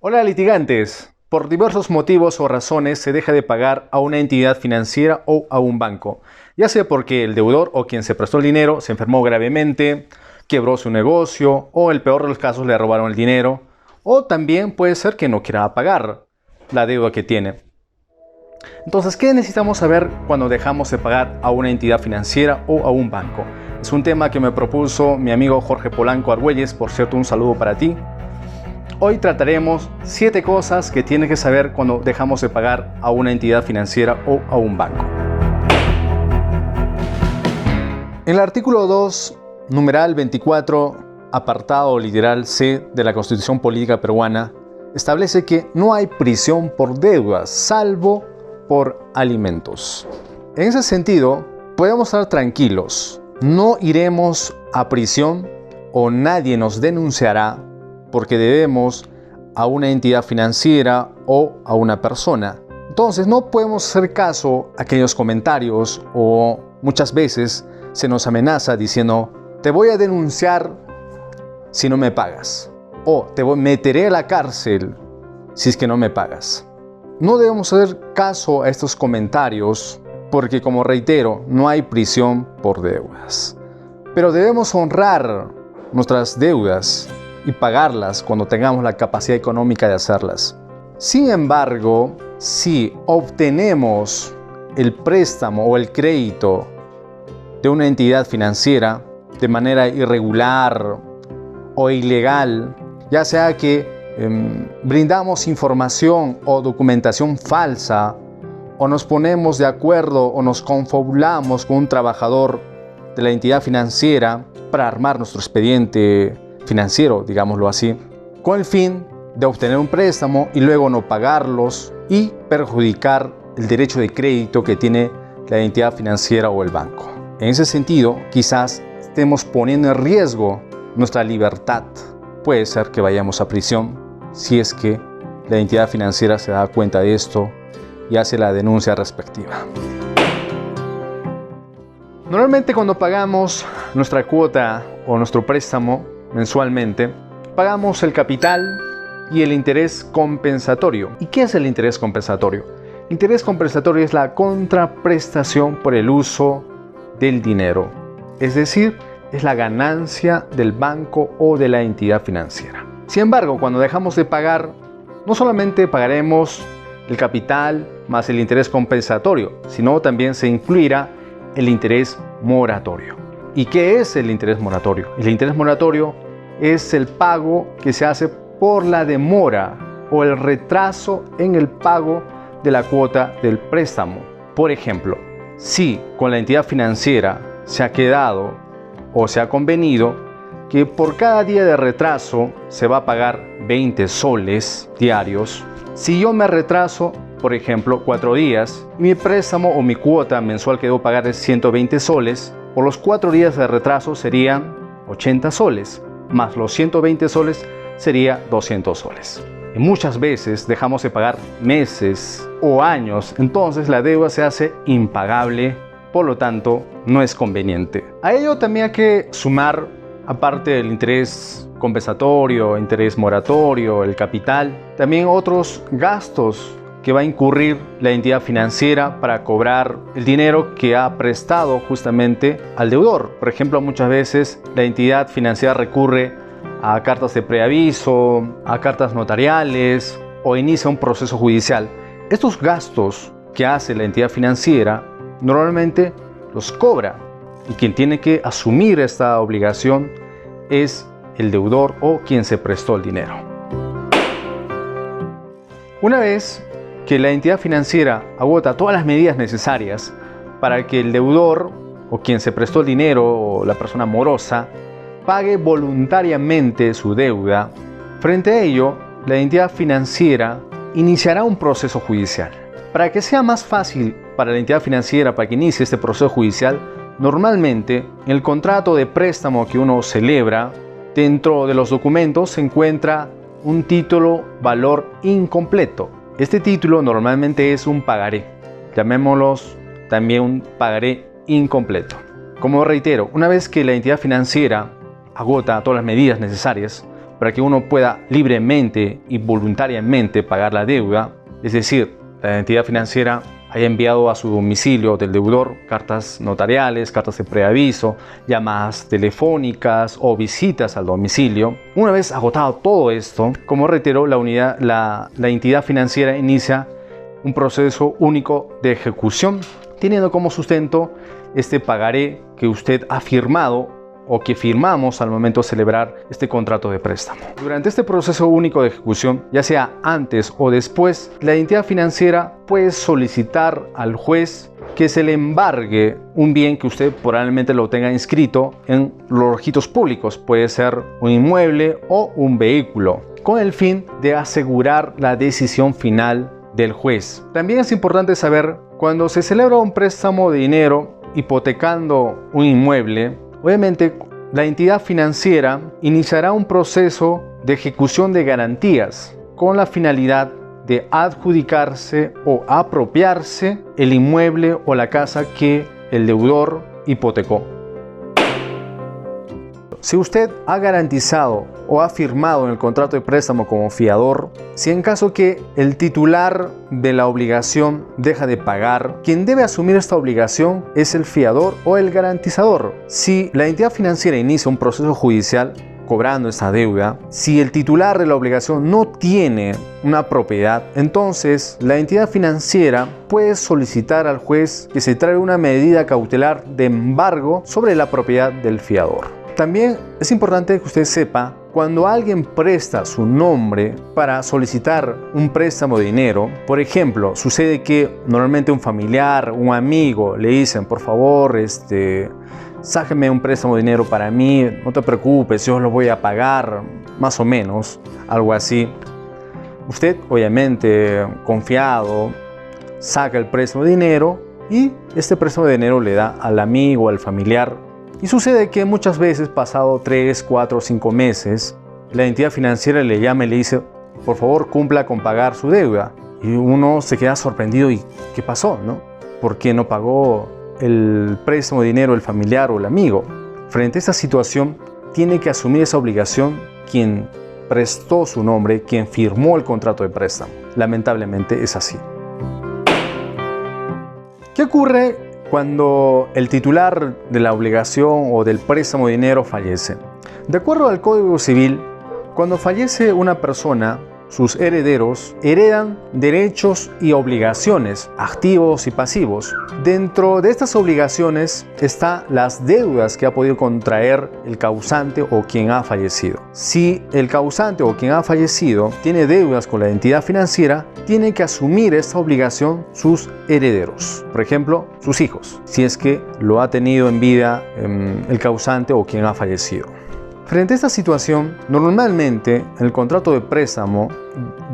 Hola litigantes. Por diversos motivos o razones se deja de pagar a una entidad financiera o a un banco, ya sea porque el deudor o quien se prestó el dinero se enfermó gravemente, quebró su negocio o, el peor de los casos, le robaron el dinero, o también puede ser que no quiera pagar la deuda que tiene. Entonces, ¿qué necesitamos saber cuando dejamos de pagar a una entidad financiera o a un banco? Es un tema que me propuso mi amigo Jorge Polanco Argüelles. Por cierto, un saludo para ti. Hoy trataremos 7 cosas que tienes que saber cuando dejamos de pagar a una entidad financiera o a un banco. En el artículo 2, numeral 24, apartado literal C de la Constitución Política Peruana, establece que no hay prisión por deudas, salvo por alimentos. En ese sentido, podemos estar tranquilos. No iremos a prisión o nadie nos denunciará porque debemos a una entidad financiera o a una persona. Entonces no podemos hacer caso a aquellos comentarios, o muchas veces se nos amenaza diciendo: te voy a denunciar si no me pagas, o te meteré a la cárcel si es que no me pagas. No debemos hacer caso a estos comentarios porque, como reitero, no hay prisión por deudas. Pero debemos honrar nuestras deudas y pagarlas cuando tengamos la capacidad económica de hacerlas. Sin embargo, si obtenemos el préstamo o el crédito de una entidad financiera de manera irregular o ilegal, ya sea que brindamos información o documentación falsa, o nos ponemos de acuerdo o nos confabulamos con un trabajador de la entidad financiera para armar nuestro expediente financiero, digámoslo así, con el fin de obtener un préstamo y luego no pagarlos y perjudicar el derecho de crédito que tiene la entidad financiera o el banco. En ese sentido, quizás estemos poniendo en riesgo nuestra libertad. Puede ser que vayamos a prisión si es que la entidad financiera se da cuenta de esto y hace la denuncia respectiva. Normalmente, cuando pagamos nuestra cuota o nuestro préstamo mensualmente, pagamos el capital y el interés compensatorio. ¿Y qué es el interés compensatorio? El interés compensatorio es la contraprestación por el uso del dinero, es decir, es la ganancia del banco o de la entidad financiera. Sin embargo, cuando dejamos de pagar, no solamente pagaremos el capital más el interés compensatorio, sino también se incluirá el interés moratorio. ¿Y qué es el interés moratorio? El interés moratorio es el pago que se hace por la demora o el retraso en el pago de la cuota del préstamo. Por ejemplo, si con la entidad financiera se ha quedado o se ha convenido que por cada día de retraso se va a pagar 20 soles diarios, si yo me retraso, por ejemplo, 4 días, y mi préstamo o mi cuota mensual que debo pagar es 120 soles, por los 4 días de retraso serían 80 soles, más los 120 soles sería 200 soles. Y muchas veces dejamos de pagar meses o años, entonces la deuda se hace impagable, por lo tanto no es conveniente. A ello también hay que sumar, aparte del interés compensatorio, interés moratorio, el capital, también otros gastos que va a incurrir la entidad financiera para cobrar el dinero que ha prestado justamente al deudor. Por ejemplo, muchas veces la entidad financiera recurre a cartas de preaviso, a cartas notariales o inicia un proceso judicial. Estos gastos que hace la entidad financiera normalmente los cobra, y quien tiene que asumir esta obligación es el deudor o quien se prestó el dinero. Una vez que la entidad financiera agota todas las medidas necesarias para que el deudor o quien se prestó el dinero o la persona morosa pague voluntariamente su deuda, frente a ello, la entidad financiera iniciará un proceso judicial. Para que sea más fácil para la entidad financiera para que inicie este proceso judicial, normalmente en el contrato de préstamo que uno celebra, dentro de los documentos se encuentra un título valor incompleto. Este título normalmente es un pagaré, llamémoslos también un pagaré incompleto. Como reitero, una vez que la entidad financiera agota todas las medidas necesarias, para que uno pueda libremente y voluntariamente pagar la deuda, es decir, la entidad financiera haya enviado a su domicilio del deudor cartas notariales, cartas de preaviso, llamadas telefónicas o visitas al domicilio. Una vez agotado todo esto, como reiteró, la entidad financiera inicia un proceso único de ejecución, teniendo como sustento este pagaré que usted ha firmado o que firmamos al momento de celebrar este contrato de préstamo. Durante este proceso único de ejecución, ya sea antes o después, la entidad financiera puede solicitar al juez que se le embargue un bien que usted probablemente lo tenga inscrito en los registros públicos. Puede ser un inmueble o un vehículo, con el fin de asegurar la decisión final del juez. También es importante saber, cuando se celebra un préstamo de dinero hipotecando un inmueble, obviamente, la entidad financiera iniciará un proceso de ejecución de garantías con la finalidad de adjudicarse o apropiarse el inmueble o la casa que el deudor hipotecó. Si usted ha garantizado o ha firmado en el contrato de préstamo como fiador, si en caso que el titular de la obligación deja de pagar, quien debe asumir esta obligación es el fiador o el garantizador. Si la entidad financiera inicia un proceso judicial cobrando esta deuda, si el titular de la obligación no tiene una propiedad, entonces la entidad financiera puede solicitar al juez que se traiga una medida cautelar de embargo sobre la propiedad del fiador. También es importante que usted sepa, cuando alguien presta su nombre para solicitar un préstamo de dinero, por ejemplo, sucede que normalmente un familiar, un amigo le dicen, por favor, sáqueme un préstamo de dinero para mí, no te preocupes, yo lo voy a pagar, más o menos, algo así. Usted, obviamente, confiado, saca el préstamo de dinero y este préstamo de dinero le da al amigo, al familiar. Y sucede que muchas veces, pasado 3, 4, 5 meses, la entidad financiera le llama y le dice, por favor, cumpla con pagar su deuda. Y uno se queda sorprendido, ¿y qué pasó, no? ¿Por qué no pagó el préstamo de dinero el familiar o el amigo? Frente a esta situación, tiene que asumir esa obligación quien prestó su nombre, quien firmó el contrato de préstamo. Lamentablemente es así. ¿Qué ocurre cuando el titular de la obligación o del préstamo de dinero fallece? De acuerdo al Código Civil, cuando fallece una persona, sus herederos heredan derechos y obligaciones, activos y pasivos. Dentro de estas obligaciones están las deudas que ha podido contraer el causante o quien ha fallecido. Si el causante o quien ha fallecido tiene deudas con la entidad financiera, tiene que asumir esta obligación sus herederos. Por ejemplo, sus hijos, si es que lo ha tenido en vida el causante o quien ha fallecido. Frente a esta situación, normalmente en el contrato de préstamo,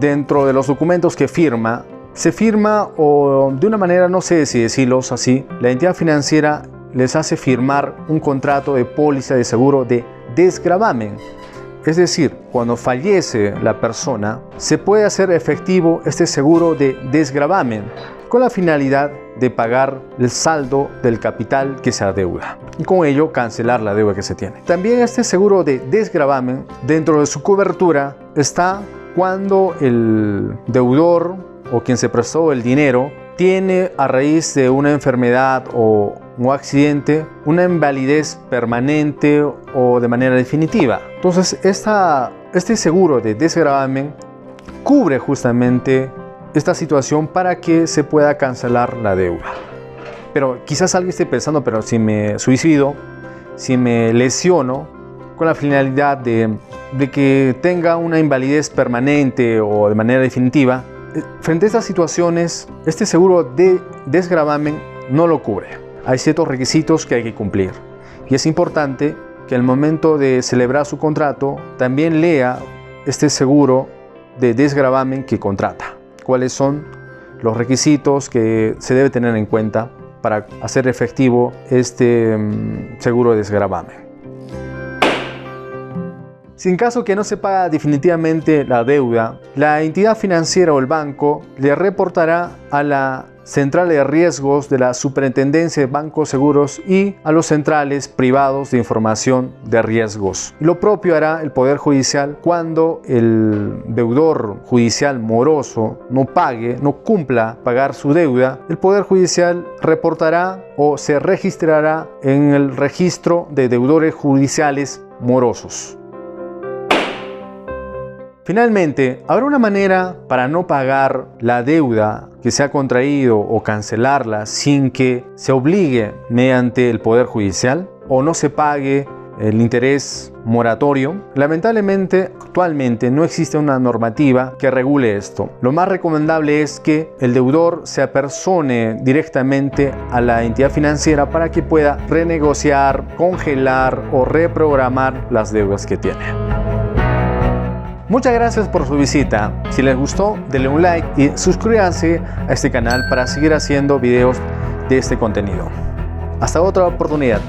dentro de los documentos que firma, se firma o de una manera, no sé si decirlos así, la entidad financiera les hace firmar un contrato de póliza de seguro de desgravamen. Es decir, cuando fallece la persona, se puede hacer efectivo este seguro de desgravamen con la finalidad de pagar el saldo del capital que se adeuda y con ello cancelar la deuda que se tiene. También este seguro de desgravamen, dentro de su cobertura, está cuando el deudor o quien se prestó el dinero tiene, a raíz de una enfermedad o un accidente, una invalidez permanente o de manera definitiva. Entonces, este seguro de desgravamen cubre justamente esta situación para que se pueda cancelar la deuda. Pero quizás alguien esté pensando, pero si me suicido, si me lesiono, con la finalidad de que tenga una invalidez permanente o de manera definitiva, frente a estas situaciones, este seguro de desgravamen no lo cubre. Hay ciertos requisitos que hay que cumplir. Y es importante que al momento de celebrar su contrato, también lea este seguro de desgravamen que contrata. ¿Cuáles son los requisitos que se debe tener en cuenta para hacer efectivo este seguro de desgravamen? Si en caso que no se paga definitivamente la deuda, la entidad financiera o el banco le reportará a la central de riesgos de la Superintendencia de Bancos Seguros y a los centrales privados de información de riesgos. Y lo propio hará el Poder Judicial cuando el deudor judicial moroso no cumpla pagar su deuda. El Poder Judicial reportará o se registrará en el registro de deudores judiciales morosos. Finalmente, ¿habrá una manera para no pagar la deuda que se ha contraído o cancelarla sin que se obligue mediante el Poder Judicial o no se pague el interés moratorio? Lamentablemente, actualmente no existe una normativa que regule esto. Lo más recomendable es que el deudor se apersone directamente a la entidad financiera para que pueda renegociar, congelar o reprogramar las deudas que tiene. Muchas gracias por su visita. Si les gustó, denle un like y suscríbanse a este canal para seguir haciendo videos de este contenido. Hasta otra oportunidad.